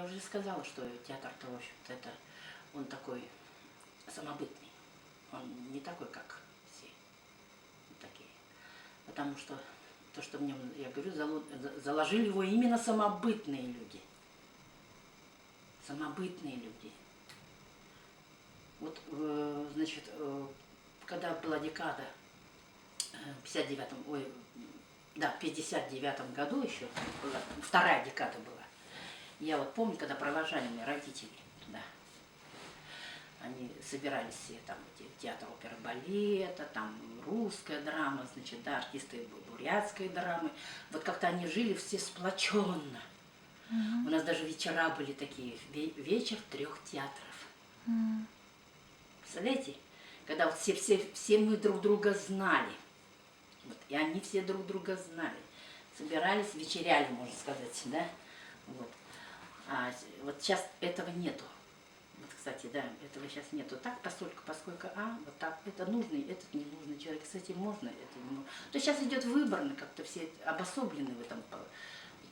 я уже сказала, что театр-то, в общем-то, это он такой самобытный. Он не такой, как все такие. Потому что то, что в нем, я говорю, заложили его именно самобытные люди. Самобытные люди. Вот, значит, когда была декада, в 59-м, ой, да, в 59-м году еще, была, вторая декада была. Я вот помню, когда провожали меня родители туда. Они собирались все, там, театр оперы балета, там, русская драма, значит, да, артисты бурятской драмы. Вот как-то они жили все сплоченно. У нас даже вечера были такие, вечер 3 театров. Представляете? Когда вот все мы друг друга знали. Вот, и они все друг друга знали. Собирались, вечеряли, можно сказать, да? Вот. А вот сейчас этого нету. Вот, кстати, да, этого сейчас нету. Так, поскольку, вот так, это нужный, этот не нужный человек. Кстати, можно, это не можно. То сейчас идет выборно, как-то все обособлены в этом.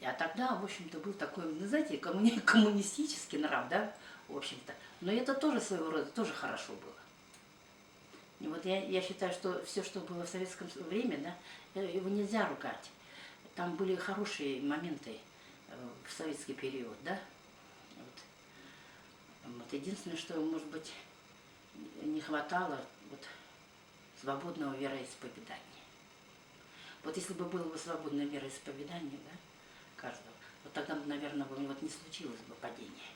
А тогда, в общем-то, был такой, ну, знаете, коммунистический нрав, да, в общем-то. Но это тоже своего рода, тоже хорошо было. И вот я считаю, что все, что было в советском время, да, его нельзя ругать. Там были хорошие моменты в советский период, да. Вот единственное, что, может быть, не хватало вот свободного вероисповедания. Вот если бы было бы свободное вероисповедание, да, каждого, вот тогда, наверное, бы вот не случилось бы падение.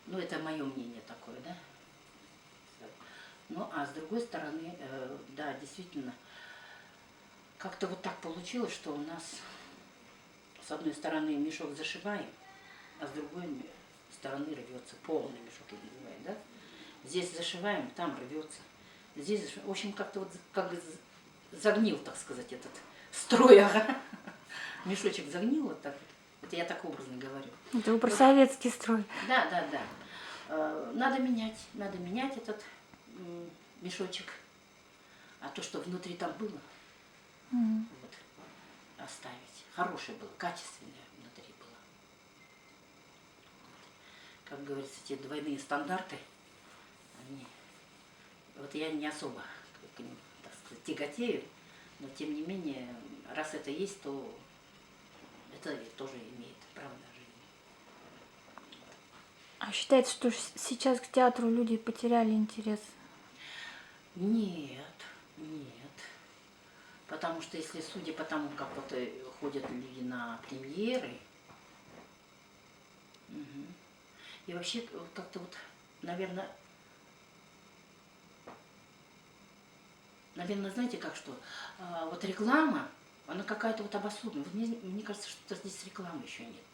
Ну, это мое мнение такое, да. Ну, а с другой стороны, да, действительно, как-то вот так получилось, что у нас с одной стороны мешок зашиваем, а с другой стороны рвется, полный мешок, я называю, да? Здесь зашиваем, там рвется. Здесь зашиваем. В общем, как-то вот как загнил, так сказать, этот строй, ага. Мешочек загнил вот так вот. Это я так образно говорю. Это вы про советский строй. Да, да, да. Надо менять этот мешочек. А то, что внутри там было, вот, оставить. Хорошее было, качественное внутри было. Как говорится, те двойные стандарты, они, вот я не особо к ним, так сказать, тяготею, но тем не менее, раз это есть, то это тоже имеет право на жизнь. А считается, что сейчас к театру люди потеряли интерес? Нет, нет. Потому что если судя по тому, как вот ходят люди на премьеры, и вообще как-то вот, наверное, знаете как что, вот реклама, она какая-то вот обособленная. Вот мне кажется, что здесь рекламы еще нет.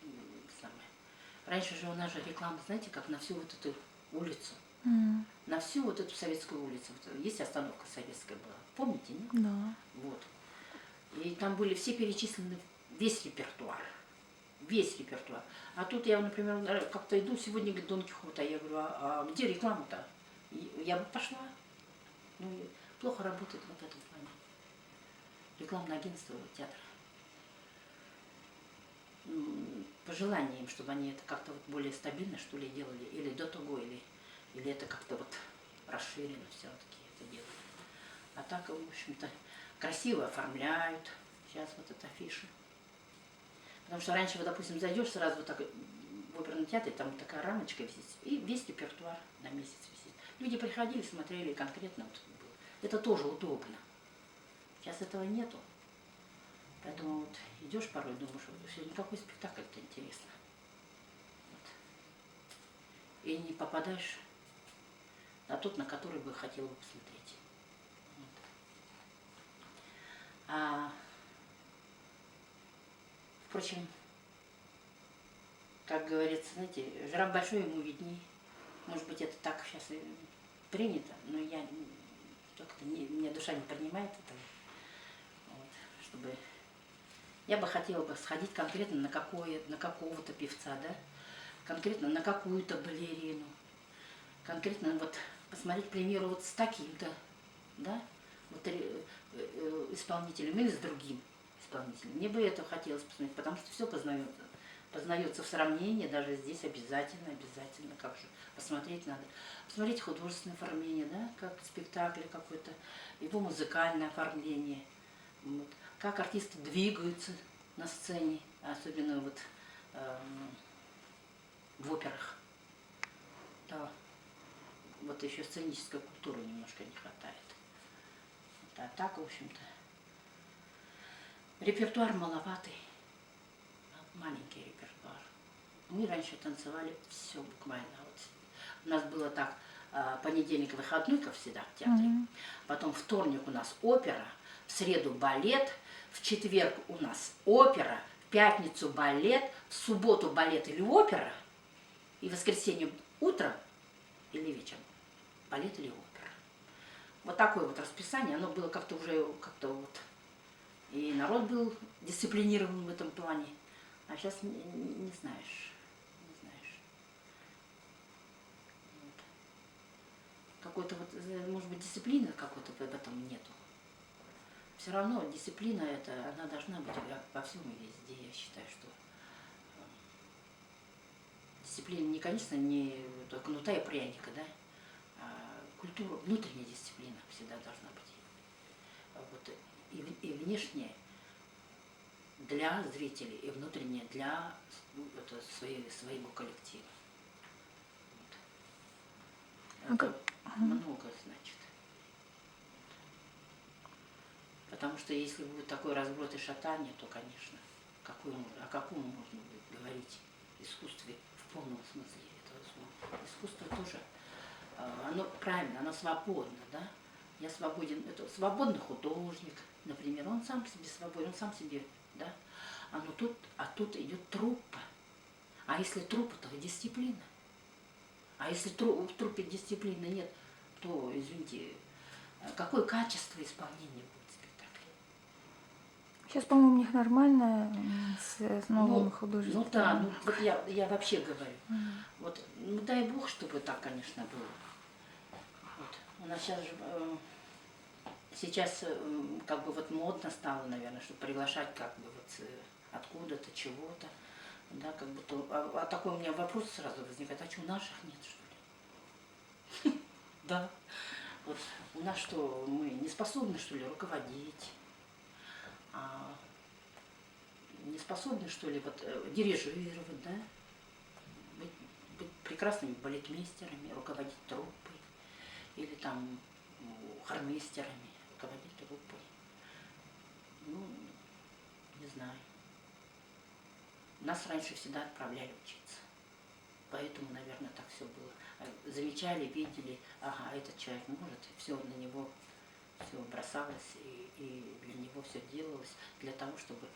Самое. Раньше же у нас же реклама, знаете, как на всю вот эту улицу. На всю вот эту советскую улицу. Вот, есть остановка советская была. Помните, нет? Да. Вот. И там были все перечислены, весь репертуар. Весь репертуар. А тут я, например, как-то иду сегодня к Дон Кихота, я говорю, а где реклама-то? Я бы пошла. Ну, плохо работает вот в этом плане. Рекламное агентство театра. Пожелание им, чтобы они это как-то вот более стабильно, что ли, делали, или до того, или это как-то вот расширено все-таки это делали. А так, в общем-то, красиво оформляют сейчас вот это афиши. Потому что раньше, вот, допустим, зайдешь сразу вот так в оперном театре, там такая рамочка висит, и весь репертуар на месяц висит. Люди приходили, смотрели конкретно вот было. Это тоже удобно. Сейчас этого нету. Поэтому вот идешь порой, думаешь, что сегодня какой спектакль-то интересно. Вот. И не попадаешь на тот, на который бы хотела бы посмотреть. Вот. Впрочем, как говорится, знаете, жираф большой, ему видней. Может быть, это так сейчас и принято, но я как-то мне душа не принимает этого. Вот, чтобы я бы хотела бы сходить конкретно на какого-то певца, да, конкретно на какую-то балерину, конкретно вот посмотреть премьеру вот с таким-то, да, вот исполнителем или с другим исполнителем. Мне бы это хотелось посмотреть, потому что все познается познается в сравнении, даже здесь обязательно, как же, посмотреть надо. Посмотреть художественное оформление, да, как спектакль какой-то, его музыкальное оформление, вот, как артисты двигаются на сцене, особенно вот в операх. Да. Вот еще сценической культуры немножко не хватает. А так, в общем-то, репертуар маловатый, маленький репертуар. Мы раньше танцевали все буквально. Вот. У нас было так, понедельник выходной, как всегда, в театре. Потом вторник у нас опера, в среду балет, в четверг у нас опера, в пятницу балет, в субботу балет или опера, и в воскресенье утром или вечером балет или опера. Вот такое вот расписание, оно было как-то уже, как-то вот, и народ был дисциплинирован в этом плане, а сейчас не знаешь. Вот. Какой-то вот, может быть, дисциплины какой-то в этом нету. Все равно дисциплина это, она должна быть во всем и везде, я считаю, что дисциплина не, конечно, не кнута и пряника, да, а культура, внутренняя дисциплина всегда должна быть. Вот, и внешняя для зрителей, и внутренняя для своего коллектива. Вот. Это много значит. Потому что если будет такой разброд и шатание, то, конечно, о каком можно будет говорить искусстве в полном смысле этого слова. Искусство тоже, оно правильно, оно свободно, да? Я свободен, это свободный художник, например, он сам себе свободен, он сам себе, да? Тут идет труппа. А если труппа, то дисциплина. А если в труппе дисциплины нет, то, извините, какое качество исполнения будет спектакля? Сейчас, по-моему, у них нормально с новыми художниками. Ну да, вот я вообще говорю. Вот, дай бог, чтобы так, конечно, было. Вот. У нас сейчас как бы вот модно стало, наверное, чтобы приглашать как бы вот откуда-то, чего-то. Да, как бы то. А такой у меня вопрос сразу возникает, а что, наших нет, что ли? Да. Вот у нас что, мы не способны, что ли, руководить? Не способны, что ли, вот, дирижировать, да? Быть прекрасными балетмейстерами, руководить труппой, или там хормейстерами, руководить труппой. Ну, не знаю. Нас раньше всегда отправляли учиться. Поэтому, наверное, так все было. Замечали, видели, ага, этот человек может, и все на него все бросалось, и для него все делалось, для того, чтобы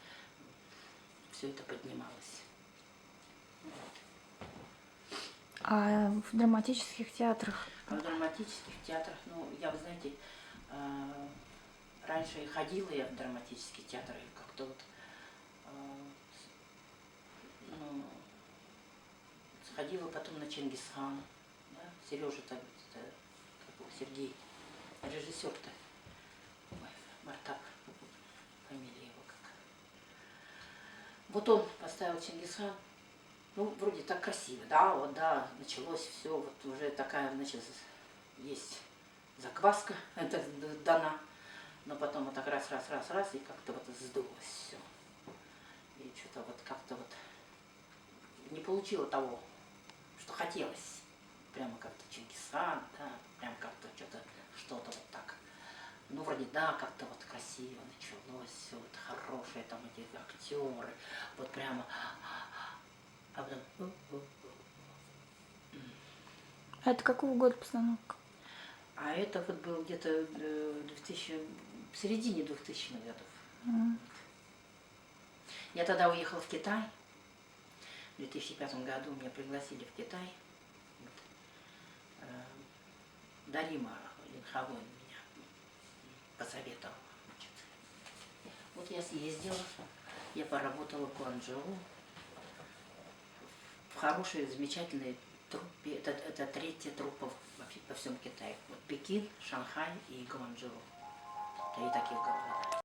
все это поднималось. Вот. А в драматических театрах? А в драматических театрах, ну, я, вы знаете, раньше ходила я в драматический театр, и как-то вот, сходила потом на Чингисхана, да? Сережа-то, Сергей, режиссер-то, Мартак, фамилия его как. Вот он поставил Чингисхан, ну, вроде так красиво, да, вот, да, началось все, вот уже такая, значит, есть закваска, это дана, но потом вот так раз, и как-то вот сдулось все. И что-то вот как-то вот не получила того, что хотелось. Прямо как-то Чингисхан, да, прям как-то что-то вот так. Ну, вроде, да, как-то вот красиво началось, все вот хорошее, там эти актеры, вот прямо, а потом... А это какого года постановка? А это вот был где-то в середине 2000-х годов. Я тогда уехала в Китай. В 2005 году меня пригласили в Китай. Вот. Дарима Линхавон меня посоветовала. Вот я съездила, я поработала в Гуанчжоу, в хорошей, замечательной труппе. Это третья труппа во всем Китае. Вот Пекин, Шанхай и Гуанчжоу. Три таких города.